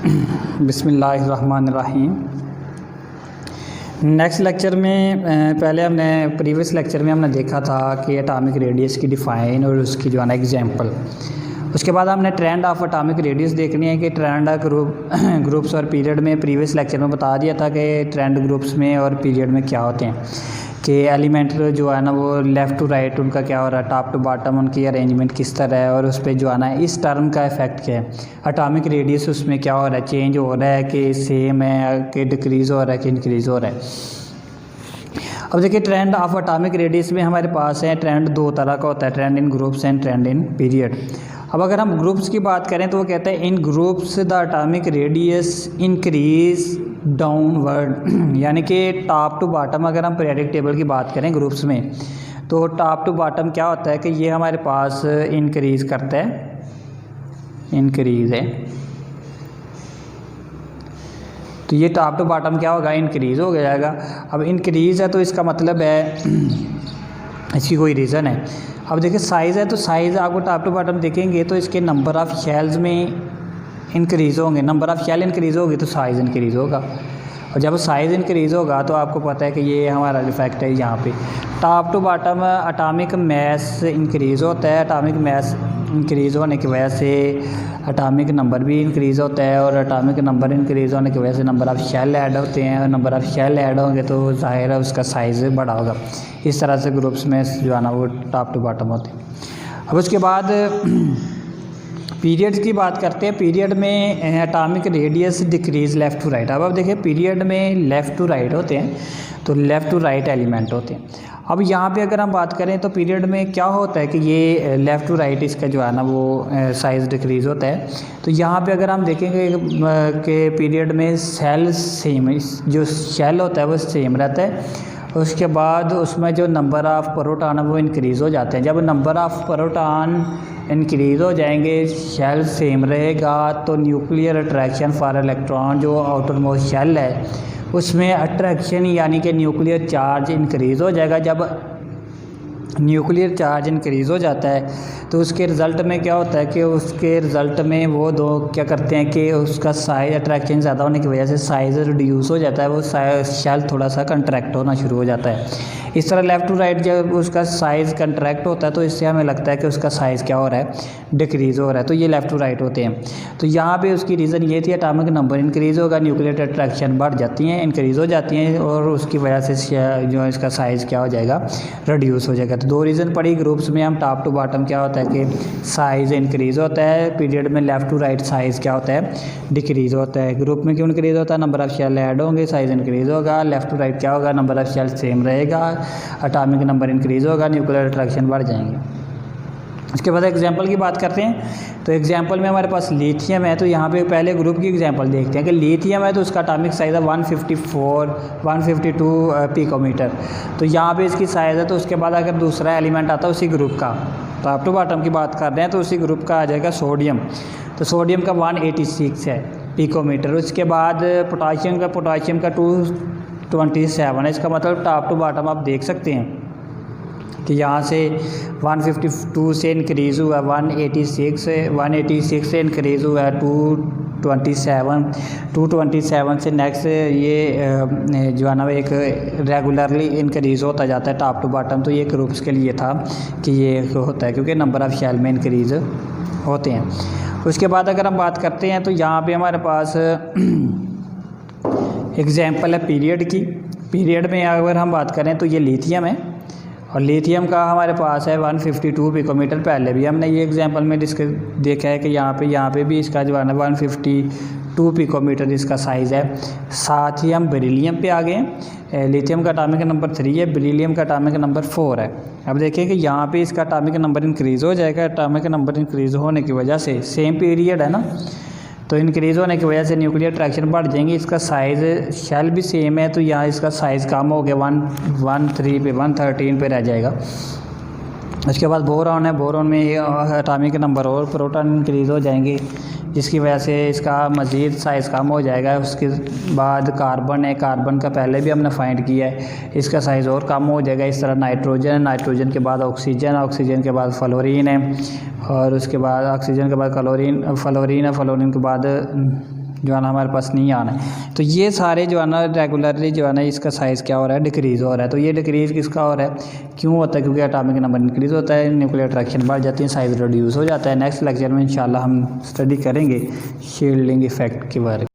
बिस्मिल्लाहिर्रहमानिर्रहीम। Next lecture में पहले हमने प्रीवियस लेक्चर में हमने देखा था कि एटॉमिक रेडियस की डिफ़ाइन और उसकी जो है ना एग्जांपल। उसके बाद हमने ट्रेंड ऑफ एटॉमिक रेडियस देखनी है कि ट्रेंड ग्रुप्स और पीरियड में प्रीवियस लेक्चर में बता दिया था कि ट्रेंड ग्रुप्स में और पीरियड में क्या होते हैं, कि एलिमेंट जो है ना वो लेफ़्ट टू राइट उनका क्या हो रहा है, टॉप टू बॉटम उनकी अरेंजमेंट किस तरह है, और उस पर जो है ना इस टर्म का इफेक्ट क्या है, एटॉमिक रेडियस उसमें क्या हो रहा है, चेंज हो रहा है कि सेम है, कि डिक्रीज़ हो रहा है कि इंक्रीज़ हो रहा है। अब देखिए ट्रेंड ऑफ एटॉमिक रेडियस में हमारे पास है ट्रेंड दो तरह का होता है, trend in groups and trend in period. अब अगर हम ग्रुप्स की बात करें तो वो कहते हैं in groups the atomic radius increase downward, यानी कि टॉप टू बॉटम अगर हम पीरियडिक टेबल की बात करें ग्रुप्स में तो टॉप टू बॉटम क्या होता है कि ये हमारे पास इंक्रीज़ करता है, इंक्रीज़ है, तो ये टॉप टू बॉटम क्या होगा, इंक्रीज़ हो जाएगा। अब इंक्रीज़ है तो इसका मतलब है इसकी कोई रीज़न है। अब देखिए साइज़ है तो साइज़ आपको टॉप टू बॉटम देखेंगे तो इसके नंबर ऑफ़ शेल्स में इंक्रीज़ होंगे, नंबर ऑफ़ शेल इंक्रीज़ होगी तो साइज़ इंक्रीज़ होगा, और जब साइज़ इंक्रीज़ होगा तो आपको पता है कि ये हमारा इफेक्ट है यहाँ पे। Top to bottom atomic mass increase होता है, एटॉमिक मास इंक्रीज़ होने की वजह से एटॉमिक नंबर भी इंक्रीज़ होता है, और एटॉमिक नंबर इंक्रीज़ होने की वजह से नंबर ऑफ़ शेल ऐड होते हैं, और नंबर ऑफ़ शेल ऐड होंगे तो ज़ाहिर है उसका साइज़ बड़ा होगा। इस तरह से ग्रुप्स में जो है ना वो टॉप टू बॉटम होते हैं। अब उसके बाद पीरियड्स की बात करते हैं। पीरियड में atomic radius decrease left to right. अब देखिए पीरियड में लेफ़्ट टू राइट होते हैं तो लेफ़्ट टू राइट एलिमेंट होते हैं। अब यहाँ पे अगर हम बात करें तो पीरियड में क्या होता है कि ये लेफ़्ट टू राइट इसका जो है ना वो साइज़ डिक्रीज़ होता है। तो यहाँ पे अगर हम देखेंगे कि पीरियड में सेल सेम, जो शेल होता है वो सेम रहता है, उसके बाद उसमें जो नंबर ऑफ़ प्रोटॉन है वो इंक्रीज़ हो जाते हैं। जब नंबर ऑफ़ प्रोटॉन इंक्रीज़ हो जाएंगे, शेल सेम रहेगा, तो न्यूक्लियर अट्रैक्शन फॉर इलेक्ट्रॉन जो आउटर मोस्ट शेल है उसमें अट्रैक्शन यानी कि न्यूक्लियर चार्ज इंक्रीज़ हो जाएगा। जब न्यूक्लियर चार्ज इंक्रीज़ हो जाता है तो उसके रिज़ल्ट में क्या होता है कि उसके रिज़ल्ट में वो दो क्या करते हैं कि उसका साइज़ अट्रैक्शन ज़्यादा होने की वजह से साइज़ रिड्यूस हो जाता है, वो शेल थोड़ा सा कंट्रैक्ट होना शुरू हो जाता है। इस तरह लेफ़्ट टू राइट जब उसका साइज़ कंट्रैक्ट होता है तो इससे हमें लगता है कि उसका साइज़ क्या हो रहा है, डिक्रीज़ हो रहा है। तो ये लेफ़्ट टू राइट होते हैं। तो यहाँ पे उसकी रीज़न ये थी एटॉमिक नंबर इंक्रीज़ होगा, न्यूक्लियर अट्रैक्शन बढ़ जाती हैं, इंक्रीज़ हो जाती हैं, और उसकी वजह से जो इसका साइज़ क्या हो जाएगा, रिड्यूस हो जाएगा। तो दो रीज़न पड़ी। ग्रुप्स में हम टॉप टू बॉटम क्या होता है कि साइज़ इंक्रीज़ होता है, पीरियड में लेफ़्ट टू राइट साइज़ क्या होता है, डिक्रीज़ होता है। ग्रुप में क्यों इंक्रीज़ होता है, नंबर ऑफ़ शेल ऐड होंगे, साइज़ इंक्रीज़ होगा। लेफ़्ट टू राइट क्या होगा, नंबर ऑफ़ शेल सेम रहेगा, एटॉमिक नंबर इंक्रीज़ होगा, न्यूक्लियर अट्रैक्शन बढ़ जाएंगे। इसके बाद एग्जांपल की बात करते हैं। तो एग्जांपल में हमारे पास लिथियम है, तो यहाँ पे पहले ग्रुप की एग्जांपल देखते हैं कि लिथियम है तो उसका एटॉमिक साइज़ है 152 पिकोमीटर। तो यहाँ पे इसकी साइज़ है। तो उसके बाद अगर दूसरा एलिमेंट आता है उसी ग्रुप का, टॉप टू बॉटम की बात कर रहे हैं, तो उसी ग्रुप का आ जाएगा सोडियम। तो सोडियम का 186 है पिकोमीटर। उसके बाद पोटाशियम का 227 है। इसका मतलब टॉप टू बॉटम आप देख सकते हैं कि यहाँ से 152 से इंक्रीज़ हुआ 186 से इंक्रीज़ हुआ 227 से नेक्स्ट ये जो है ना एक रेगुलरली इंक्रीज़ होता जाता है टॉप टू बॉटम। तो ये ग्रुप्स के लिए था कि ये होता है क्योंकि नंबर ऑफ़ शेल में इंक्रीज़ होते हैं। उसके बाद अगर हम बात करते हैं तो यहाँ पे हमारे पास एग्जाम्पल है पीरियड की। पीरियड में अगर हम बात करें तो ये लिथियम है, और लिथियम का हमारे पास है 152 पिकोमीटर। पहले भी हमने ये एग्जांपल में देखा है कि यहाँ पे भी इसका जो है ना 152 पिकोमीटर इसका साइज़ है। साथ ही हम बेरिलियम पे आ गए। लिथियम का एटॉमिक नंबर 3 है, बेरिलियम का एटॉमिक नंबर 4 है। अब देखिए कि यहाँ पे इसका एटॉमिक नंबर इंक्रीज़ हो जाएगा। एटॉमिक नंबर इंक्रीज़ होने की वजह से सेम पीरियड है ना, तो इंक्रीज़ होने की वजह से न्यूक्लियर अट्रैक्शन बढ़ जाएंगी। इसका साइज़ शेल भी सेम है, तो यहाँ इसका साइज़ कम हो गया 113 पे 113 पे रह जाएगा। उसके बाद बोरॉन है, बोरॉन में एटॉमिक नंबर और प्रोटॉन इंक्रीज़ हो जाएंगे जिसकी वजह से इसका मज़ीद साइज़ कम हो जाएगा। उसके बाद कार्बन है, कार्बन का पहले भी हमने फाइंड किया है, इसका साइज़ और कम हो जाएगा। इस तरह नाइट्रोजन, नाइट्रोजन के बाद ऑक्सीजन, ऑक्सीजन के बाद फ्लोरीन है, और उसके बाद ऑक्सीजन के बाद फ्लोरीन है, फ्लोरीन के बाद जो है ना हमारे पास नहीं आना है। तो ये सारे जो है ना रेगुलरली जो है ना इसका साइज़ क्या हो रहा है, डिक्रीज़ हो रहा है। तो ये डिक्रीज़ किसका हो रहा है, क्यों होता है, क्योंकि एटॉमिक नंबर इंक्रीज़ होता है, न्यूक्लियर अट्रैक्शन बढ़ जाती है, साइज़ रिड्यूस हो जाता है। नेक्स्ट लेक्चर में इंशाल्लाह हम स्टडी करेंगे शील्डिंग इफेक्ट के बारे में।